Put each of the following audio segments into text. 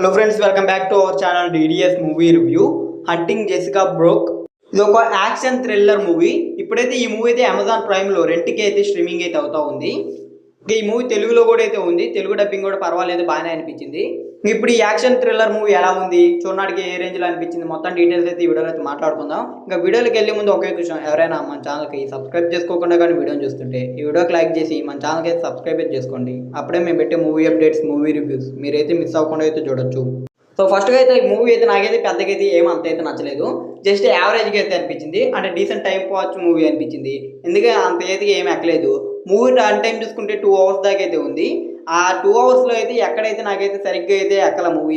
Hello friends, welcome back to our channel DDS movie review. Hunting Jessica broke. ఇది ఒక action thriller movie. ఇప్పుడైతే ఈ movie అయితే Amazon ప్రైమ్లో రెంట్కి అయితే స్ట్రీమింగ్ అయితే అవుతా ఉంది. ఈ మూవీ తెలుగులో కూడా అయితే ఉంది. తెలుగు డబ్బింగ్ కూడా పర్వాలేదు, బాగానే అనిపించింది. ఇప్పుడు ఈ యాక్షన్ థ్రిల్లర్ మూవీ ఎలా ఉంది, చూడడానికి ఏ రేంజ్లో అనిపించింది, మొత్తం డీటెయిల్స్ అయితే ఈ వీడియోలో అయితే మాట్లాడుకుందాం. ఇంకా వీడియోకి వెళ్ళే ముందు ఒకే విషయం, ఎవరైనా మన ఛానల్కి సబ్స్క్రైబ్ చేసుకోకుండా కానీ వీడియోని చూస్తుంటే ఈ వీడియోకి లైక్ చేసి మన ఛానల్కి అయితే సబ్స్క్రైబ్ అయితే చేసుకోండి. అప్పుడే మేము పెట్టే మూవీ అప్డేట్స్, మూవీ రివ్యూస్ మీరైతే మిస్ అవ్వకుండా అయితే చూడొచ్చు. సో ఫస్ట్గా అయితే ఈ మూవీ అయితే నాకైతే పెద్దగా అయితే అంత అయితే నచ్చలేదు. జస్ట్ యావరేజ్గా అయితే అనిపించింది. అంటే డీసెంట్ టైం వాచ్ మూవీ అనిపించింది. ఎందుకంటే అంత అయితే ఏమి ఎక్కలేదు. మూవీ రన్ టైం చూసుకుంటే 2 hours దాకా అయితే ఉంది. ఆ 2 hours అయితే ఎక్కడైతే నాకైతే సరిగ్గా అయితే ఎక్కల మూవీ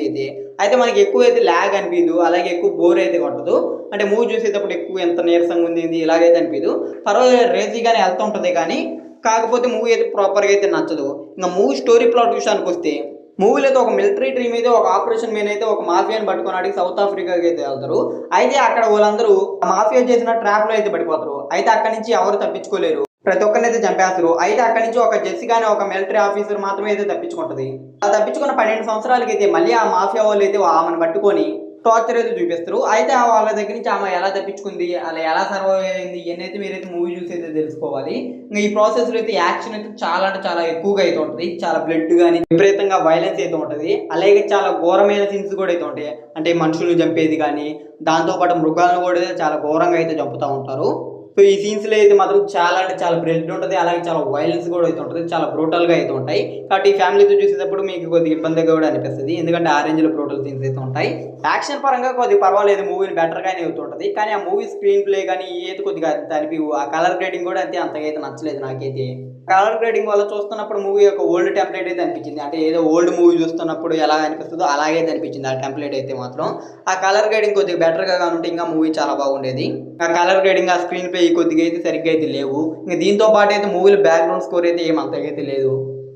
అయితే మనకి ఎక్కువ అయితే ల్యాగ్ అనిపించదు, అలాగే ఎక్కువ బోర్ అయితే కొట్టదు. అంటే మూవీ చూసేటప్పుడు ఎక్కువ ఎంత నీరసంగా ఉంది ఇలాగైతే అనిపించదు. పర్వాలేదు, రేజీగానే వెళ్తూ ఉంటుంది. కానీ కాకపోతే మూవీ అయితే ప్రాపర్గా అయితే నచ్చదు. ఇంకా మూవీ స్టోరీ ప్లాట్ విషయానికి వస్తే, మూవీలో అయితే ఒక మిలిటరీ టీమ్ అయితే ఒక ఆపరేషన్ మెయిన్ అయితే ఒక మాఫియాని పట్టుకోవడానికి సౌత్ ఆఫ్రికాకి అయితే వెళ్తారు. అయితే అక్కడ వాళ్ళందరూ మాఫియా చేసిన ట్రాప్లో అయితే పడిపోతారు. అయితే అక్కడి నుంచి ఎవరు తప్పించుకోలేరు, ప్రతి ఒక్కరిని అయితే చంపేస్తారు. అయితే అక్కడి నుంచి ఒక జెసికా అనే ఒక మిలిటరీ ఆఫీసర్ మాత్రమే అయితే తప్పించుకుంటుంది. ఆ తప్పించుకున్న 12 సంవత్సరాలకి అయితే మళ్ళీ ఆ మాఫియా వాళ్ళు అయితే ఆమెను పట్టుకొని టార్చర్ అయితే చూపిస్తారు. అయితే వాళ్ళ దగ్గర నుంచి ఆమె ఎలా తప్పించుకుంది, అలా ఎలా సర్వైవ్ అయింది, ఇవన్నైతే మీరైతే మూవీ చూసి అయితే తెలుసుకోవాలి. ఇంకా ఈ ప్రాసెస్లో అయితే యాక్షన్ అయితే చాలా అంటే చాలా ఎక్కువగా అయితే ఉంటుంది. చాలా బ్లడ్ కానీ విపరీతంగా వైలెన్స్ అయితే ఉంటుంది. అలాగే చాలా ఘోరమైన సీన్స్ కూడా అయితే ఉంటాయి. అంటే మనుషులు చంపేది కానీ, దాంతోపాటు మృగాలను కూడా చాలా ఘోరంగా అయితే చంపుతూ ఉంటారు. సో ఈ సీన్స్లో అయితే మాత్రం చాలా అంటే చాలా బ్లడ్ ఉంటుంది. అలాగే చాలా వైలెన్స్ కూడా అయితే ఉంటుంది. చాలా బ్రూటల్గా అయితే ఉంటాయి. కాబట్టి ఈ ఫ్యామిలీతో చూసేటప్పుడు మీకు కొద్దిగా ఇబ్బందిగా కూడా అనిపిస్తుంది. ఎందుకంటే ఆ రేంజ్లో బ్రూటల్ సీన్స్ అయితే ఉంటాయి. యాక్షన్ పరంగా కొద్దిగా పర్వాలేదు, మూవీని బెటర్గానే అవుతుంటుంది. కానీ ఆ మూవీ స్క్రీన్ ప్లే కానీ ఏది కొద్దిగా అనిపివు. ఆ కలర్ గ్రేడింగ్ కూడా అంతగా అయితే నచ్చలేదు నాకైతే. కలర్ గ్రేడింగ్ వల్ల చూస్తున్నప్పుడు మూవీ ఒక ఓల్డ్ టెంప్లెట్ అయితే అనిపించింది. అంటే ఏదో ఓల్డ్ మూవీ చూస్తున్నప్పుడు ఎలా అనిపిస్తుందో అలాగైతే అనిపించింది ఆ టెంప్లెట్ అయితే మాత్రం. ఆ కలర్ గ్రేడింగ్ కొద్దిగా బెటర్గా ఉంటే ఇంకా మూవీ చాలా బాగుండేది. ఆ కలర్ గ్రేడింగ్, ఆ స్క్రీన్ ప్లే కొద్దిగా అయితే సరిగ్గా అయితే లేవు. ఇంకా దీంతో పాటు అయితే మూవీలో బ్యాక్గ్రౌండ్ స్కోర్ అయితే అంతగా అయితే లేదు.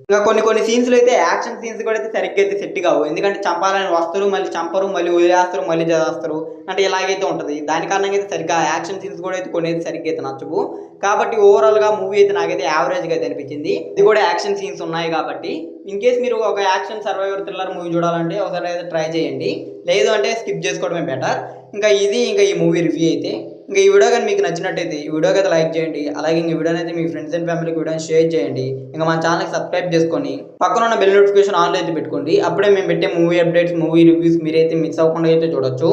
ఇంకా కొన్ని సీన్స్లో అయితే యాక్షన్ సీన్స్ కూడా అయితే సరిగ్గా అయితే సెట్ కావు. ఎందుకంటే చంపాలని వస్తారు, మళ్ళీ చంపరు, మళ్ళీ వదిలేస్తారు, మళ్ళీ చేస్తారు. అంటే ఇలాగైతే ఉంటుంది. దాని కారణంగా అయితే సరిగ్గా యాక్షన్ సీన్స్ కూడా అయితే కొన్ని అయితే సరిగ్గా అయితే నచ్చవు. కాబట్టి ఓవరాల్గా మూవీ అయితే నాకైతే యావరేజ్గా అయితే అనిపించింది. ఇది కూడా యాక్షన్ సీన్స్ ఉన్నాయి కాబట్టి ఇన్ కేస్ మీరు ఒక యాక్షన్ సర్వైవర్ థ్రిల్లర్ మూవీ చూడాలంటే ఒకసారి అయితే ట్రై చేయండి. లేదు అంటే స్కిప్ చేసుకోవడమే బెటర్. ఇంకా ఈ మూవీ రివ్యూ అయితే. ఇంకా ఈ వీడియో కానీ మీకు నచ్చినట్టయితే ఈ వీడియోకి అయితే లైక్ చేయండి. అలాగే ఈ వీడియోని అయితే మీ ఫ్రెండ్స్ అండ్ ఫ్యామిలీకి వీడియోని షేర్ చేయండి. ఇంకా మన ఛానల్కి సబ్స్క్రైబ్ చేసుకొని పక్కన ఉన్న బెల్ నోటిఫికేషన్ ఆన్లో అయితే పెట్టుకోండి. అప్పుడే మేము పెట్టే మూవీ అప్డేట్స్, మూవీ రివ్యూస్ మీరైతే మిస్ అవ్వకుండా అయితే చూడొచ్చు.